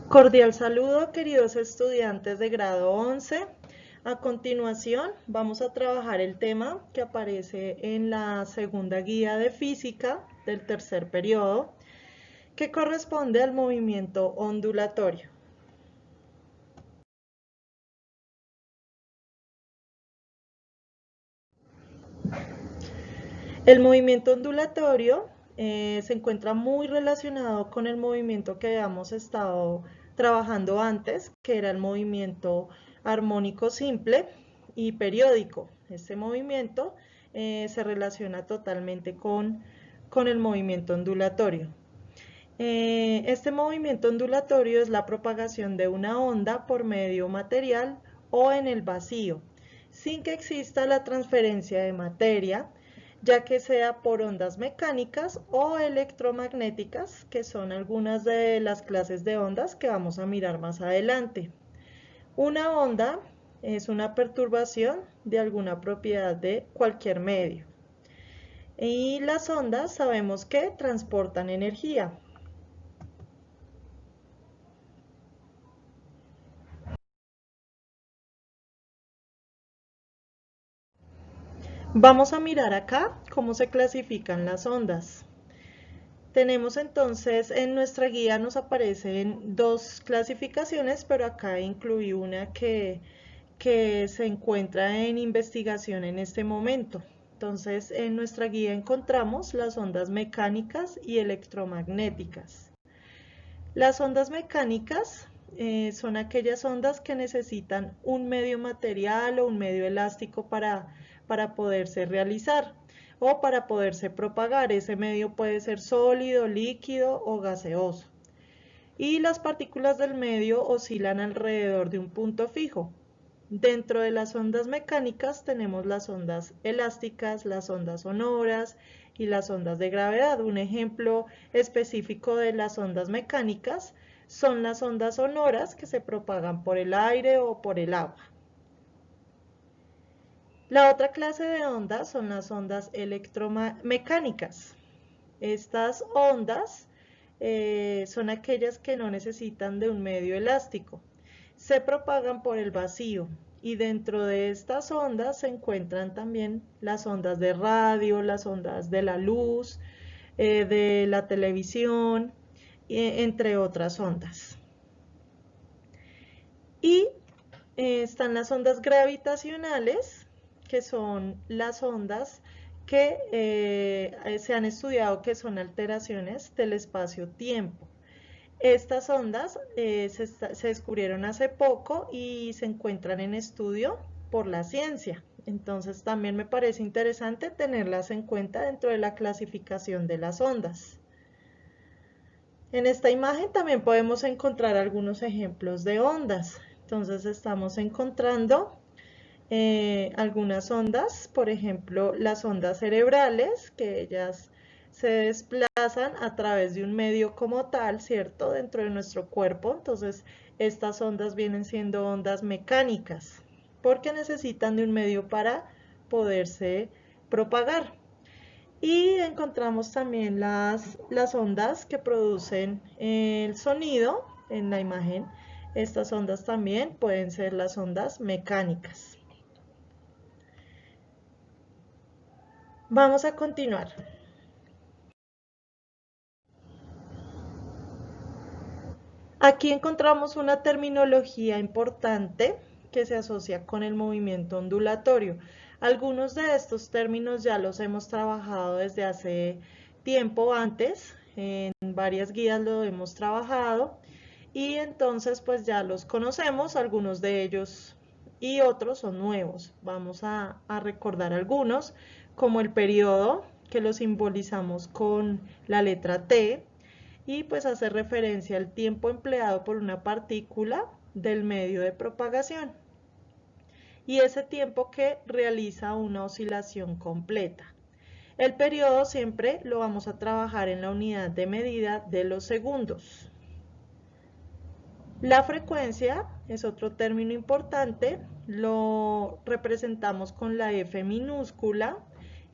Cordial saludo, queridos estudiantes de grado 11. A continuación, vamos a trabajar el tema que aparece en la segunda guía de física del tercer periodo, que corresponde al movimiento ondulatorio. El movimiento ondulatorio se encuentra muy relacionado con el movimiento que habíamos estado trabajando antes, que era el movimiento armónico simple y periódico. Este movimiento se relaciona totalmente con el movimiento ondulatorio. Este movimiento ondulatorio es la propagación de una onda por medio material o en el vacío, sin que exista la transferencia de materia, ya que sea por ondas mecánicas o electromagnéticas, que son algunas de las clases de ondas que vamos a mirar más adelante. Una onda es una perturbación de alguna propiedad de cualquier medio. Y las ondas sabemos que transportan energía. Vamos a mirar acá cómo se clasifican las ondas. Tenemos entonces en nuestra guía nos aparecen dos clasificaciones, pero acá incluí una que se encuentra en investigación en este momento. Entonces en nuestra guía encontramos las ondas mecánicas y electromagnéticas. Las ondas mecánicas son aquellas ondas que necesitan un medio material o un medio elástico para poderse realizar o para poderse propagar. Ese medio puede ser sólido, líquido o gaseoso. Y las partículas del medio oscilan alrededor de un punto fijo. Dentro de las ondas mecánicas tenemos las ondas elásticas, las ondas sonoras y las ondas de gravedad. Un ejemplo específico de las ondas mecánicas son las ondas sonoras que se propagan por el aire o por el agua. La otra clase de ondas son las ondas electromecánicas. Estas ondas son aquellas que no necesitan de un medio elástico. Se propagan por el vacío y dentro de estas ondas se encuentran también las ondas de radio, las ondas de la luz, de la televisión, entre otras ondas. Y están las ondas gravitacionales, que son las ondas que se han estudiado que son alteraciones del espacio-tiempo. Estas ondas se descubrieron hace poco y se encuentran en estudio por la ciencia. Entonces también me parece interesante tenerlas en cuenta dentro de la clasificación de las ondas. En esta imagen también podemos encontrar algunos ejemplos de ondas. Entonces estamos encontrando algunas ondas, por ejemplo las ondas cerebrales, que ellas se desplazan a través de un medio como tal, ¿cierto? Dentro de nuestro cuerpo. Entonces estas ondas vienen siendo ondas mecánicas, porque necesitan de un medio para poderse propagar. Y encontramos también las ondas que producen el sonido en la imagen. Estas ondas también pueden ser las ondas mecánicas. Vamos a continuar. Aquí encontramos una terminología importante que se asocia con el movimiento ondulatorio. Algunos de estos términos ya los hemos trabajado desde hace tiempo antes, en varias guías lo hemos trabajado y entonces pues ya los conocemos, algunos de ellos y otros son nuevos. Vamos a recordar algunos, como el periodo, que lo simbolizamos con la letra T, y pues hace referencia al tiempo empleado por una partícula del medio de propagación y ese tiempo que realiza una oscilación completa. El periodo siempre lo vamos a trabajar en la unidad de medida de los segundos. La frecuencia es otro término importante, lo representamos con la F minúscula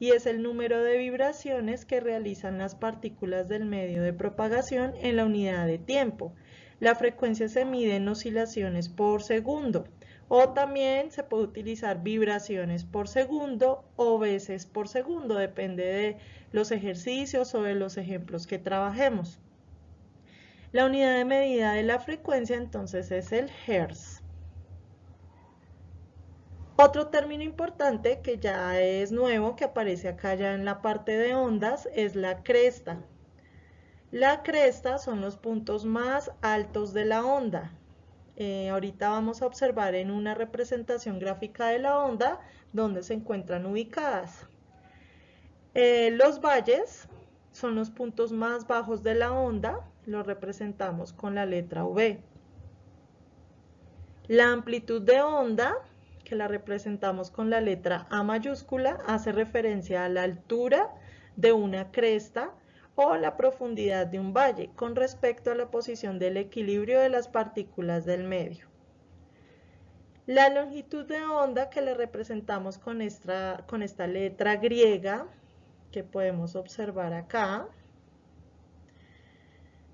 y es el número de vibraciones que realizan las partículas del medio de propagación en la unidad de tiempo. La frecuencia se mide en oscilaciones por segundo, o también se puede utilizar vibraciones por segundo o veces por segundo, depende de los ejercicios o de los ejemplos que trabajemos. La unidad de medida de la frecuencia entonces es el hertz. Otro término importante que ya es nuevo, que aparece acá ya en la parte de ondas, es la cresta. La cresta son los puntos más altos de la onda. Ahorita vamos a observar en una representación gráfica de la onda donde se encuentran ubicadas. Los valles son los puntos más bajos de la onda, los representamos con la letra V. La amplitud de onda, que la representamos con la letra A mayúscula, hace referencia a la altura de una cresta o la profundidad de un valle con respecto a la posición del equilibrio de las partículas del medio. La longitud de onda, que la representamos con esta letra griega que podemos observar acá.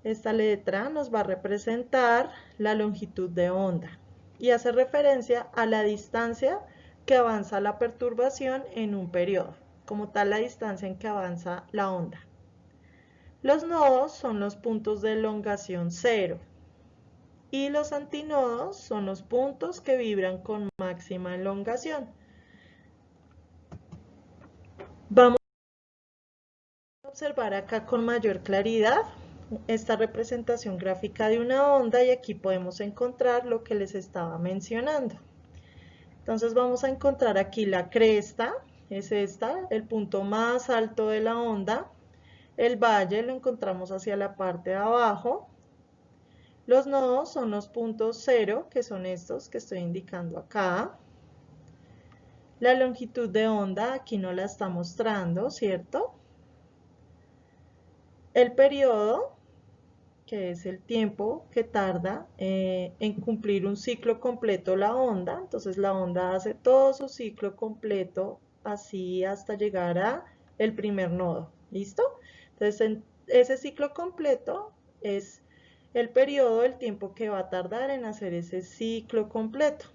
Esta letra nos va a representar la longitud de onda y hace referencia a la distancia que avanza la perturbación en un periodo, como tal la distancia en que avanza la onda. Los nodos son los puntos de elongación cero y los antinodos son los puntos que vibran con máxima elongación. Vamos a observar acá con mayor claridad esta representación gráfica de una onda y aquí podemos encontrar lo que les estaba mencionando. Entonces vamos a encontrar aquí la cresta, es esta, el punto más alto de la onda. El valle lo encontramos hacia la parte de abajo. Los nodos son los puntos cero, que son estos que estoy indicando acá. La longitud de onda aquí no la está mostrando, ¿cierto? El periodo, que es el tiempo que tarda en cumplir un ciclo completo la onda. Entonces la onda hace todo su ciclo completo así hasta llegar a el primer nodo. ¿Listo? Entonces ese ciclo completo es el periodo, el tiempo que va a tardar en hacer ese ciclo completo.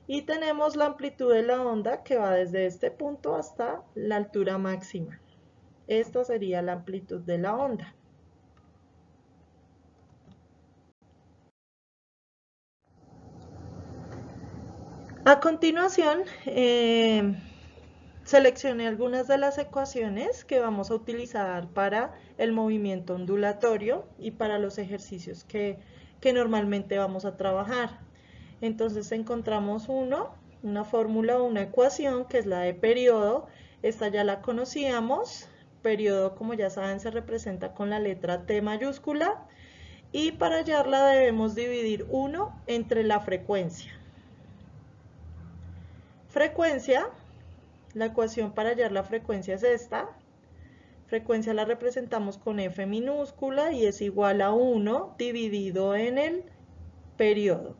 Y tenemos la amplitud de la onda que va desde este punto hasta la altura máxima. Esta sería la amplitud de la onda. A continuación, seleccioné algunas de las ecuaciones que vamos a utilizar para el movimiento ondulatorio y para los ejercicios que normalmente vamos a trabajar. Entonces encontramos una fórmula o una ecuación que es la de periodo. Esta ya la conocíamos. Periodo, como ya saben, se representa con la letra T mayúscula. Y para hallarla debemos dividir 1 entre la frecuencia. Frecuencia, la ecuación para hallar la frecuencia es esta. Frecuencia la representamos con F minúscula y es igual a 1 dividido en el periodo.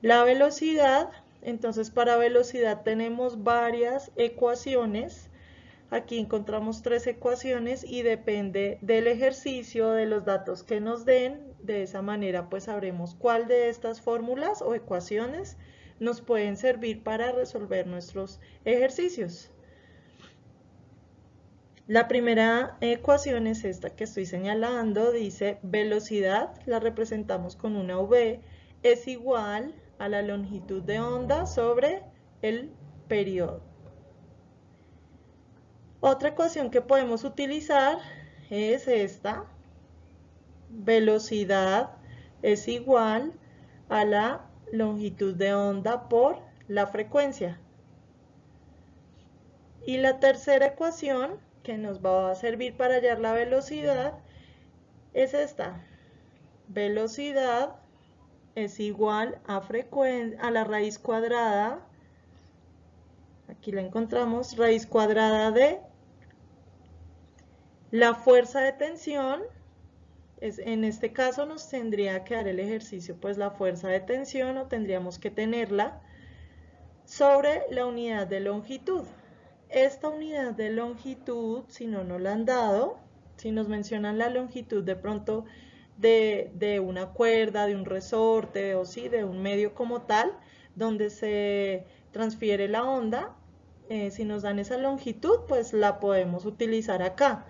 La velocidad, entonces para velocidad tenemos varias ecuaciones. Aquí encontramos 3 ecuaciones y depende del ejercicio, de los datos que nos den. De esa manera pues sabremos cuál de estas fórmulas o ecuaciones nos pueden servir para resolver nuestros ejercicios. La primera ecuación es esta que estoy señalando, dice velocidad, la representamos con una V, es igual a la longitud de onda sobre el periodo. Otra ecuación que podemos utilizar es esta. Velocidad es igual a la longitud de onda por la frecuencia. Y la tercera ecuación que nos va a servir para hallar la velocidad es esta. Velocidad es igual a la raíz cuadrada. Aquí la encontramos, raíz cuadrada de la fuerza de tensión. En este caso nos tendría que dar el ejercicio, pues la fuerza de tensión, o tendríamos que tenerla sobre la unidad de longitud. Esta unidad de longitud, si no nos la han dado, Si nos mencionan la longitud de pronto de una cuerda, de un resorte o sí, de un medio como tal, donde se transfiere la onda, si nos dan esa longitud, pues la podemos utilizar acá.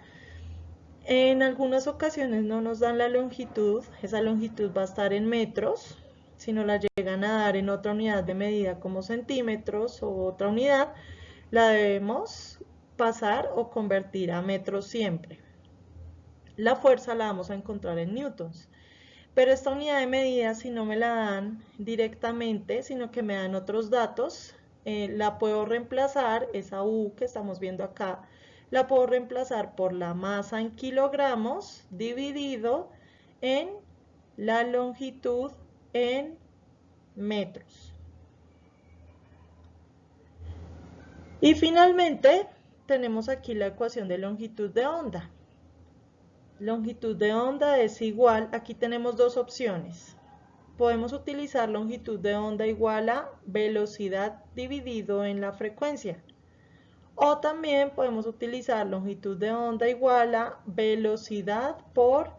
En algunas ocasiones no nos dan la longitud, esa longitud va a estar en metros. Si nos la llegan a dar en otra unidad de medida como centímetros o otra unidad, la debemos pasar o convertir a metros siempre. La fuerza la vamos a encontrar en newtons. Pero esta unidad de medida, si no me la dan directamente, sino que me dan otros datos, la puedo reemplazar, esa U que estamos viendo acá, la puedo reemplazar por la masa en kilogramos dividido en la longitud en metros. Y finalmente tenemos aquí la ecuación de longitud de onda. Longitud de onda es igual, aquí tenemos dos opciones. Podemos utilizar longitud de onda igual a velocidad dividido en la frecuencia. O también podemos utilizar longitud de onda igual a velocidad por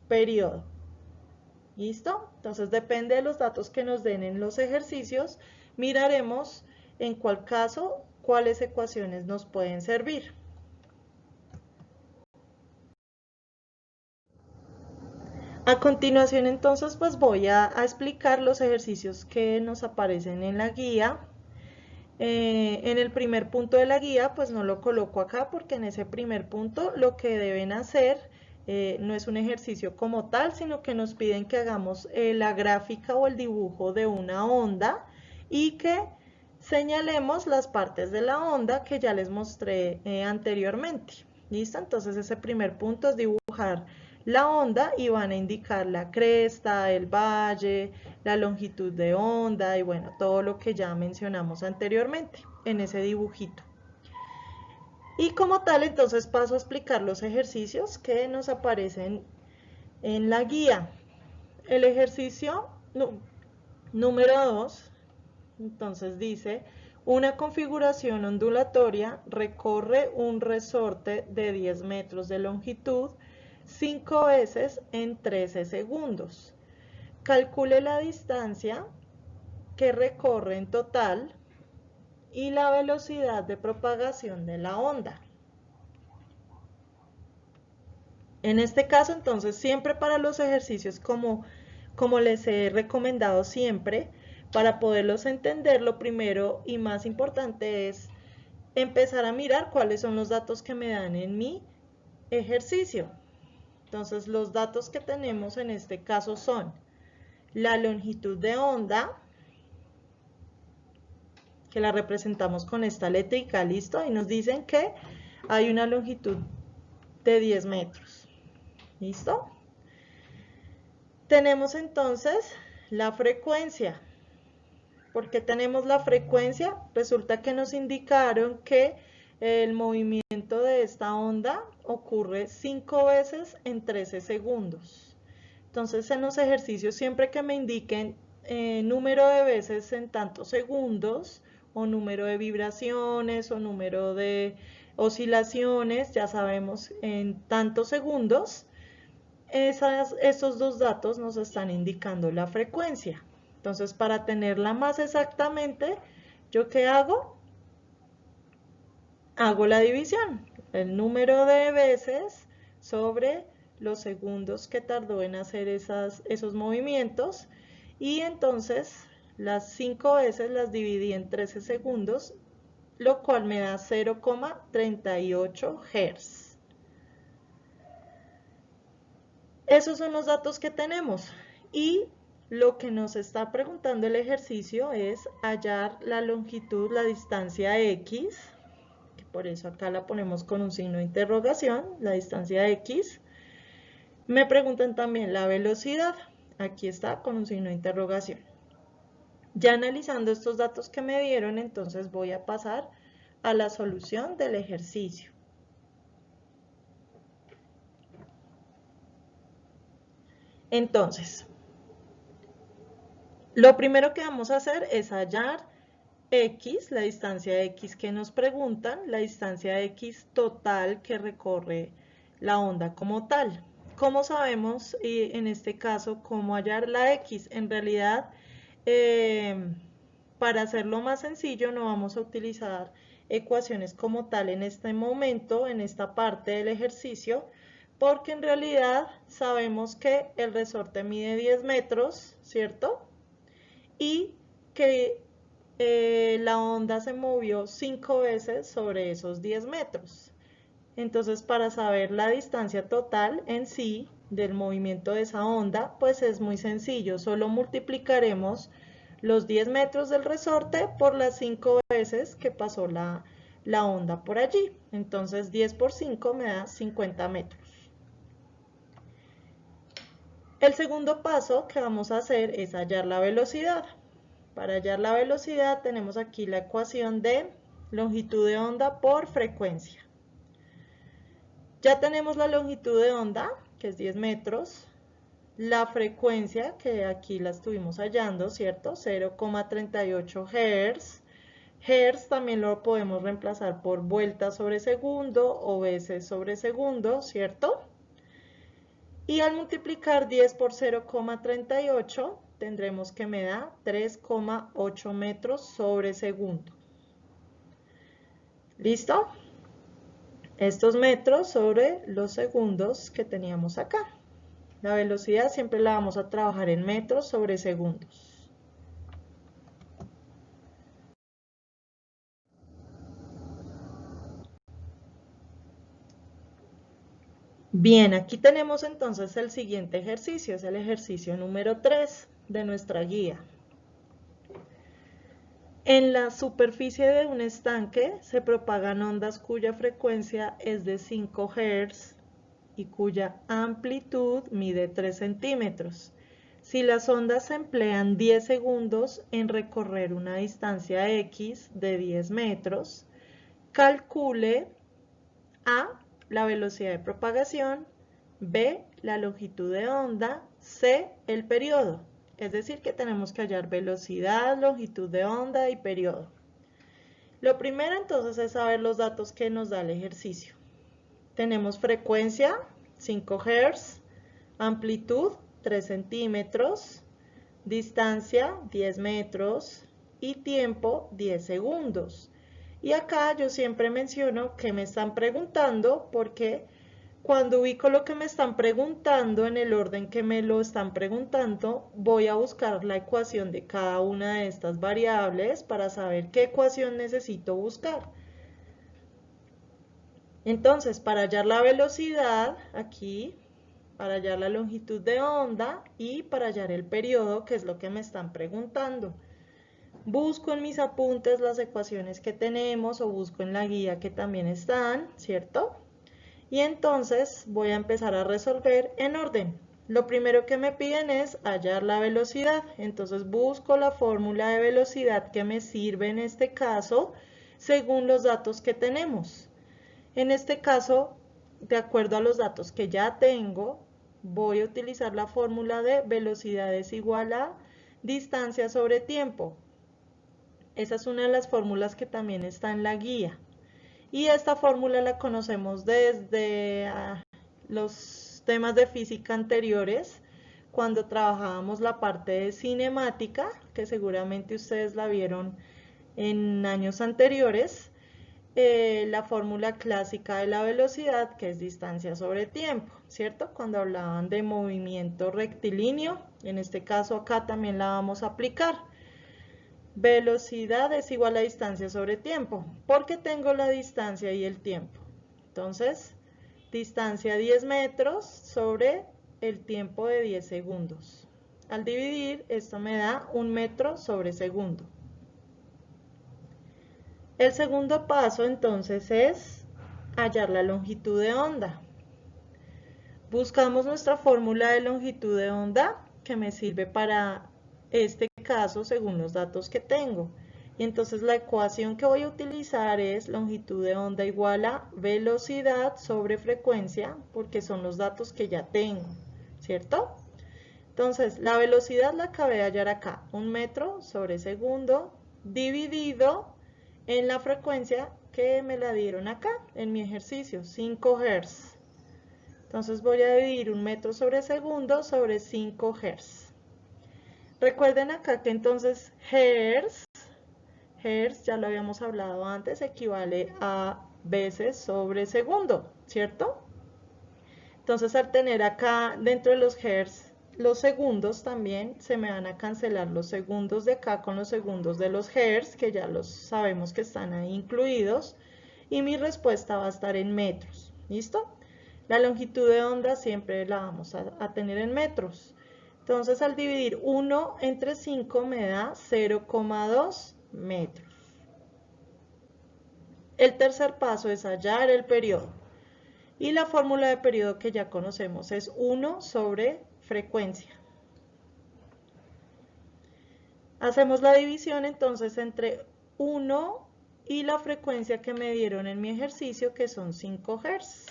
periodo. ¿Listo? Entonces depende de los datos que nos den en los ejercicios, miraremos en cuál caso, cuáles ecuaciones nos pueden servir. A continuación entonces pues voy a explicar los ejercicios que nos aparecen en la guía. En el primer punto de la guía pues no lo coloco acá porque en ese primer punto lo que deben hacer no es un ejercicio como tal, sino que nos piden que hagamos la gráfica o el dibujo de una onda y que señalemos las partes de la onda que ya les mostré anteriormente. ¿Listo? Entonces ese primer punto es dibujar la onda y van a indicar la cresta, el valle, la longitud de onda y bueno, todo lo que ya mencionamos anteriormente en ese dibujito. Y como tal, entonces paso a explicar los ejercicios que nos aparecen en la guía. El ejercicio número 2, entonces dice, una configuración ondulatoria recorre un resorte de 10 metros de longitud 5 veces en 13 segundos. Calcule la distancia que recorre en total y la velocidad de propagación de la onda. En este caso, entonces, siempre para los ejercicios como les he recomendado siempre, para poderlos entender, lo primero y más importante es empezar a mirar cuáles son los datos que me dan en mi ejercicio. Entonces, los datos que tenemos en este caso son la longitud de onda, que la representamos con esta letrica, ¿listo? Y nos dicen que hay una longitud de 10 metros, ¿listo? Tenemos entonces la frecuencia. ¿Por qué tenemos la frecuencia? Resulta que nos indicaron que el movimiento de esta onda ocurre 5 veces en 13 segundos. Entonces, en los ejercicios, siempre que me indiquen número de veces en tantos segundos, o número de vibraciones, o número de oscilaciones, ya sabemos, en tantos segundos, esos dos datos nos están indicando la frecuencia. Entonces, para tenerla más exactamente, ¿yo qué hago? Hago la división, el número de veces sobre los segundos que tardó en hacer esos movimientos, y entonces las 5 veces las dividí en 13 segundos, lo cual me da 0,38 Hz. Esos son los datos que tenemos y lo que nos está preguntando el ejercicio es hallar la longitud, la distancia X, que por eso acá la ponemos con un signo de interrogación, la distancia X. Me preguntan también la velocidad, aquí está con un signo de interrogación. Ya analizando estos datos que me dieron, entonces voy a pasar a la solución del ejercicio. Entonces, lo primero que vamos a hacer es hallar X, la distancia X que nos preguntan, la distancia X total que recorre la onda como tal. ¿Cómo sabemos en este caso cómo hallar la X? En realidad, para hacerlo más sencillo, no vamos a utilizar ecuaciones como tal en este momento, en esta parte del ejercicio, porque en realidad sabemos que el resorte mide 10 metros, ¿cierto? Y que la onda se movió 5 veces sobre esos 10 metros. Entonces, para saber la distancia total en sí del movimiento de esa onda, pues es muy sencillo. Solo multiplicaremos los 10 metros del resorte por las 5 veces que pasó la onda por allí. Entonces, 10 por 5 me da 50 metros. El segundo paso que vamos a hacer es hallar la velocidad. Para hallar la velocidad tenemos aquí la ecuación de longitud de onda por frecuencia. Ya tenemos la longitud de onda, que es 10 metros, la frecuencia, que aquí la estuvimos hallando, ¿cierto? 0,38 Hz. Hertz también lo podemos reemplazar por vueltas sobre segundo o veces sobre segundo, ¿cierto? Y al multiplicar 10 por 0,38, tendremos que me da 3,8 metros sobre segundo. ¿Listo? Estos metros sobre los segundos que teníamos acá. La velocidad siempre la vamos a trabajar en metros sobre segundos. Bien, aquí tenemos entonces el siguiente ejercicio, es el ejercicio número 3 de nuestra guía. En la superficie de un estanque se propagan ondas cuya frecuencia es de 5 Hz y cuya amplitud mide 3 centímetros. Si las ondas emplean 10 segundos en recorrer una distancia X de 10 metros, calcule A, la velocidad de propagación, B, la longitud de onda, C, el periodo. Es decir, que tenemos que hallar velocidad, longitud de onda y periodo. Lo primero entonces es saber los datos que nos da el ejercicio. Tenemos frecuencia, 5 Hz, amplitud, 3 centímetros, distancia, 10 metros y tiempo, 10 segundos. Y acá yo siempre menciono que me están preguntando porque cuando ubico lo que me están preguntando en el orden que me lo están preguntando, voy a buscar la ecuación de cada una de estas variables para saber qué ecuación necesito buscar. Entonces, para hallar la velocidad, aquí, para hallar la longitud de onda y para hallar el periodo, que es lo que me están preguntando. Busco en mis apuntes las ecuaciones que tenemos o busco en la guía que también están, ¿cierto? Y entonces voy a empezar a resolver en orden. Lo primero que me piden es hallar la velocidad. Entonces busco la fórmula de velocidad que me sirve en este caso según los datos que tenemos. En este caso, de acuerdo a los datos que ya tengo, voy a utilizar la fórmula de velocidad es igual a distancia sobre tiempo. Esa es una de las fórmulas que también está en la guía. Y esta fórmula la conocemos desde los temas de física anteriores, cuando trabajábamos la parte de cinemática, que seguramente ustedes la vieron en años anteriores. La fórmula clásica de la velocidad, que es distancia sobre tiempo, ¿cierto? Cuando hablaban de movimiento rectilíneo, en este caso acá también la vamos a aplicar. Velocidad es igual a distancia sobre tiempo, porque tengo la distancia y el tiempo. Entonces, distancia 10 metros sobre el tiempo de 10 segundos. Al dividir, esto me da 1 metro sobre segundo. El segundo paso entonces es hallar la longitud de onda. Buscamos nuestra fórmula de longitud de onda que me sirve para este caso según los datos que tengo. Y entonces la ecuación que voy a utilizar es longitud de onda igual a velocidad sobre frecuencia, porque son los datos que ya tengo, ¿cierto? Entonces la velocidad la acabé de hallar acá, 1 metro sobre segundo dividido en la frecuencia que me la dieron acá en mi ejercicio, 5 Hz. Entonces voy a dividir 1 metro sobre segundo sobre 5 Hz. Recuerden acá que entonces Hz, ya lo habíamos hablado antes, equivale a veces sobre segundo, ¿cierto? Entonces al tener acá dentro de los Hz los segundos también, se me van a cancelar los segundos de acá con los segundos de los Hz, que ya los sabemos que están ahí incluidos, y mi respuesta va a estar en metros, ¿listo? La longitud de onda siempre la vamos a tener en metros. Entonces al dividir 1 entre 5 me da 0,2 metros. El tercer paso es hallar el periodo. Y la fórmula de periodo que ya conocemos es 1 sobre frecuencia. Hacemos la división entonces entre 1 y la frecuencia que me dieron en mi ejercicio, que son 5 Hz.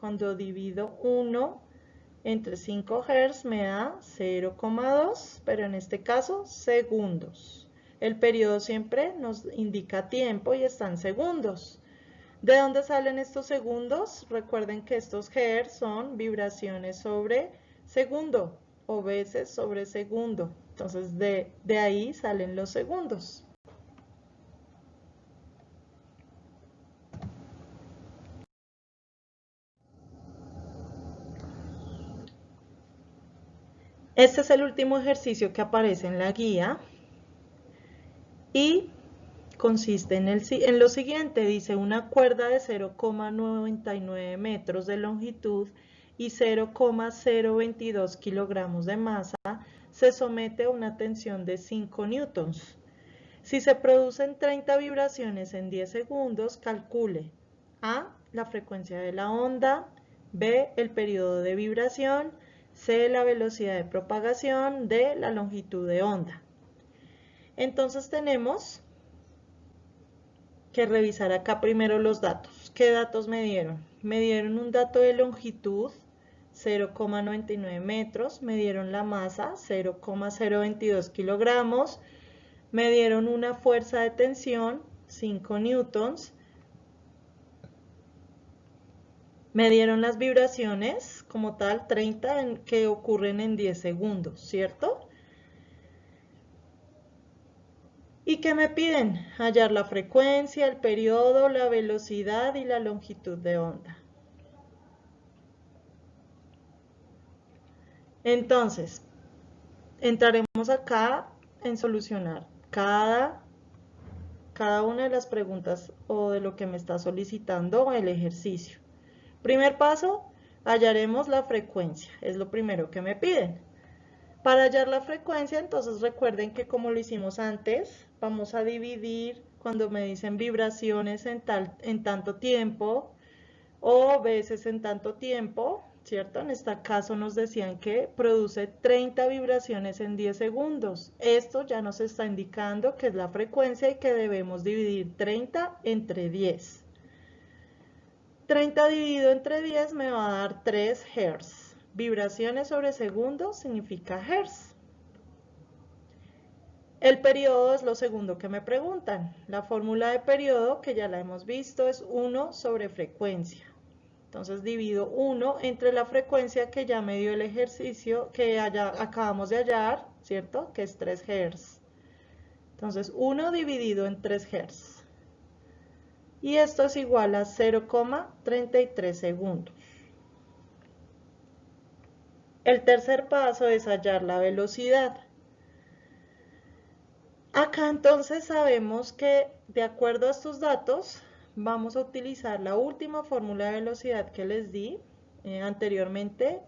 Cuando divido 1 entre 5 Hz me da 0,2, pero en este caso segundos. El periodo siempre nos indica tiempo y está en segundos. ¿De dónde salen estos segundos? Recuerden que estos Hz son vibraciones sobre segundo o veces sobre segundo. Entonces de ahí salen los segundos. Este es el último ejercicio que aparece en la guía y consiste en lo siguiente. Dice una cuerda de 0,99 metros de longitud y 0,022 kilogramos de masa se somete a una tensión de 5 newtons. Si se producen 30 vibraciones en 10 segundos, calcule A, la frecuencia de la onda, B, el periodo de vibración, C, la velocidad de propagación, D, la longitud de onda. Entonces tenemos que revisar acá primero los datos. ¿Qué datos me dieron? Me dieron un dato de longitud, 0,99 metros, me dieron la masa, 0,022 kilogramos, me dieron una fuerza de tensión, 5 newtons, me dieron las vibraciones como tal, 30 que ocurren en 10 segundos, ¿cierto? ¿Y qué me piden? Hallar la frecuencia, el periodo, la velocidad y la longitud de onda. Entonces, entraremos acá en solucionar cada una de las preguntas o de lo que me está solicitando el ejercicio. Primer paso, hallaremos la frecuencia, es lo primero que me piden. Para hallar la frecuencia, entonces recuerden que como lo hicimos antes, vamos a dividir cuando me dicen vibraciones en tanto tiempo o veces en tanto tiempo, ¿cierto? En este caso nos decían que produce 30 vibraciones en 10 segundos. Esto ya nos está indicando que es la frecuencia y que debemos dividir 30 entre 10. 30 dividido entre 10 me va a dar 3 Hz. Vibraciones sobre segundo significa Hz. El periodo es lo segundo que me preguntan. La fórmula de periodo, que ya la hemos visto, es 1 sobre frecuencia. Entonces divido 1 entre la frecuencia que ya me dio el ejercicio que acabamos de hallar, ¿cierto? Que es 3 Hz. Entonces 1 dividido en 3 Hz. Y esto es igual a 0,33 segundos. El tercer paso es hallar la velocidad. Acá entonces sabemos que de acuerdo a estos datos vamos a utilizar la última fórmula de velocidad que les di anteriormente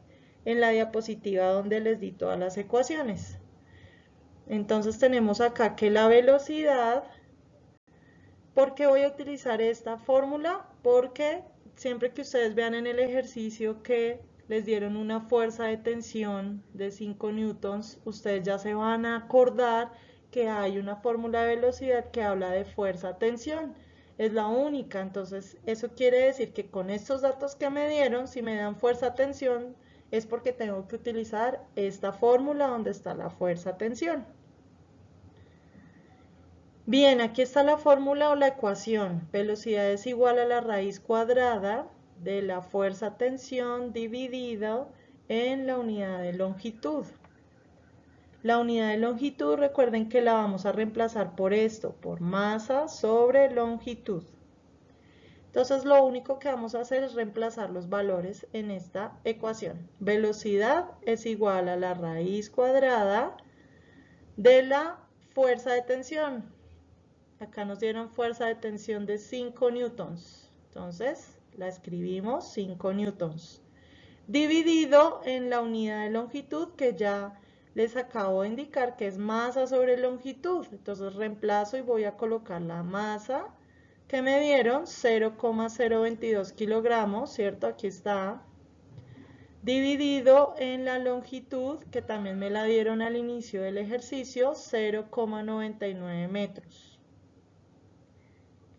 en la diapositiva donde les di todas las ecuaciones. Entonces tenemos acá que la velocidad, ¿por qué voy a utilizar esta fórmula? Porque siempre que ustedes vean en el ejercicio que les dieron una fuerza de tensión de 5 newtons, ustedes ya se van a acordar que hay una fórmula de velocidad que habla de fuerza-tensión. Es la única, entonces eso quiere decir que con estos datos que me dieron, si me dan fuerza-tensión, es porque tengo que utilizar esta fórmula donde está la fuerza-tensión. Bien, aquí está la fórmula o la ecuación. Velocidad es igual a la raíz cuadrada de la fuerza-tensión dividido en la unidad de longitud. La unidad de longitud, recuerden que la vamos a reemplazar por esto, por masa sobre longitud. Entonces lo único que vamos a hacer es reemplazar los valores en esta ecuación. Velocidad es igual a la raíz cuadrada de la fuerza de tensión. Acá nos dieron fuerza de tensión de 5 newtons. Entonces la escribimos 5 newtons. Dividido en la unidad de longitud que ya les acabo de indicar que es masa sobre longitud. Entonces reemplazo y voy a colocar la masa que me dieron, 0,022 kilogramos, ¿cierto? Aquí está. Dividido en la longitud, que también me la dieron al inicio del ejercicio, 0,99 metros.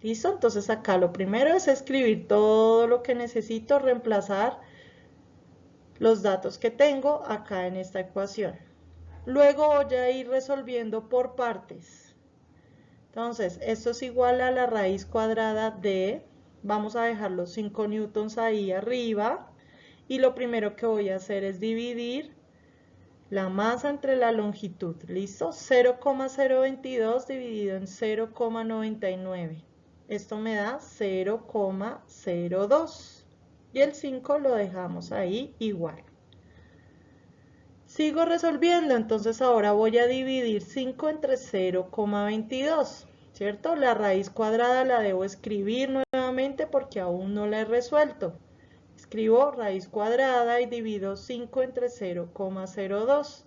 ¿Listo? Entonces acá lo primero es escribir todo lo que necesito, reemplazar los datos que tengo acá en esta ecuación. Luego voy a ir resolviendo por partes. Entonces, esto es igual a la raíz cuadrada de, vamos a dejar los 5 newtons ahí arriba, y lo primero que voy a hacer es dividir la masa entre la longitud. ¿Listo? 0,022 dividido en 0,99. Esto me da 0,02. Y el 5 lo dejamos ahí igual. Sigo resolviendo, entonces ahora voy a dividir 5 entre 0,22, ¿cierto? La raíz cuadrada la debo escribir nuevamente porque aún no la he resuelto. Escribo raíz cuadrada y divido 5 entre 0,02.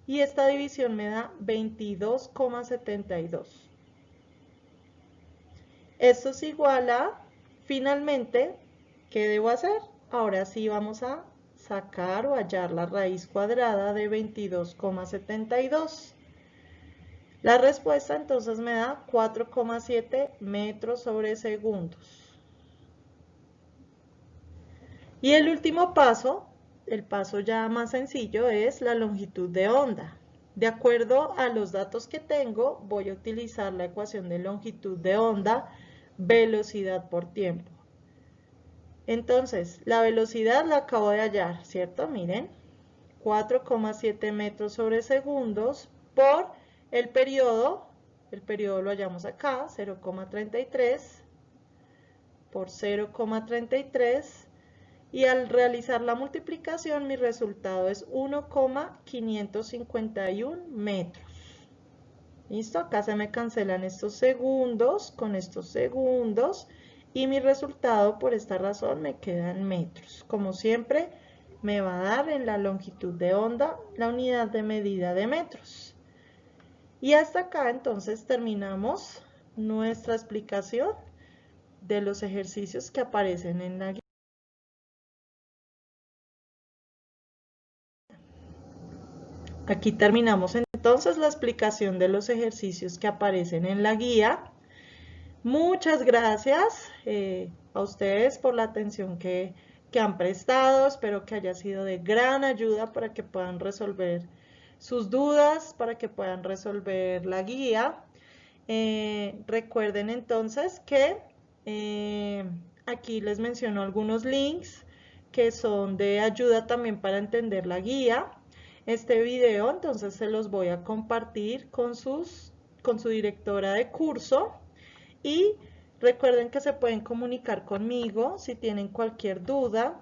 Y esta división me da 22,72. Esto es igual a, finalmente, ¿qué debo hacer? Ahora sí vamos a sacar o hallar la raíz cuadrada de 22,72. La respuesta entonces me da 4,7 metros sobre segundos. Y el último paso, el paso ya más sencillo, es la longitud de onda. De acuerdo a los datos que tengo, voy a utilizar la ecuación de longitud de onda, velocidad por tiempo. Entonces, la velocidad la acabo de hallar, ¿cierto? Miren, 4,7 metros sobre segundos por el periodo lo hallamos acá, 0,33 por 0,33, y al realizar la multiplicación mi resultado es 1,551 metros. ¿Listo? Acá se me cancelan estos segundos con estos segundos. Y mi resultado por esta razón me queda en metros. Como siempre me va a dar en la longitud de onda la unidad de medida de metros. Y hasta acá entonces terminamos nuestra explicación de los ejercicios que aparecen en la guía. Aquí terminamos entonces la explicación de los ejercicios que aparecen en la guía. Muchas gracias a ustedes por la atención que han prestado. Espero que haya sido de gran ayuda para que puedan resolver sus dudas, para que puedan resolver la guía. Recuerden entonces que aquí les menciono algunos links que son de ayuda también para entender la guía. Este video entonces se los voy a compartir con su directora de curso. Y recuerden que se pueden comunicar conmigo si tienen cualquier duda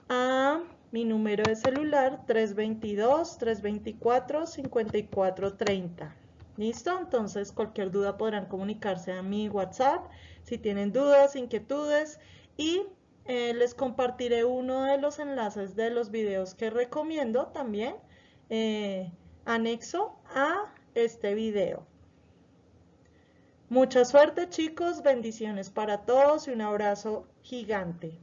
a mi número de celular 322-324-5430. ¿Listo? Entonces cualquier duda podrán comunicarse a mi WhatsApp si tienen dudas, inquietudes, y les compartiré uno de los enlaces de los videos que recomiendo también anexo a este video. Mucha suerte, chicos, bendiciones para todos y un abrazo gigante.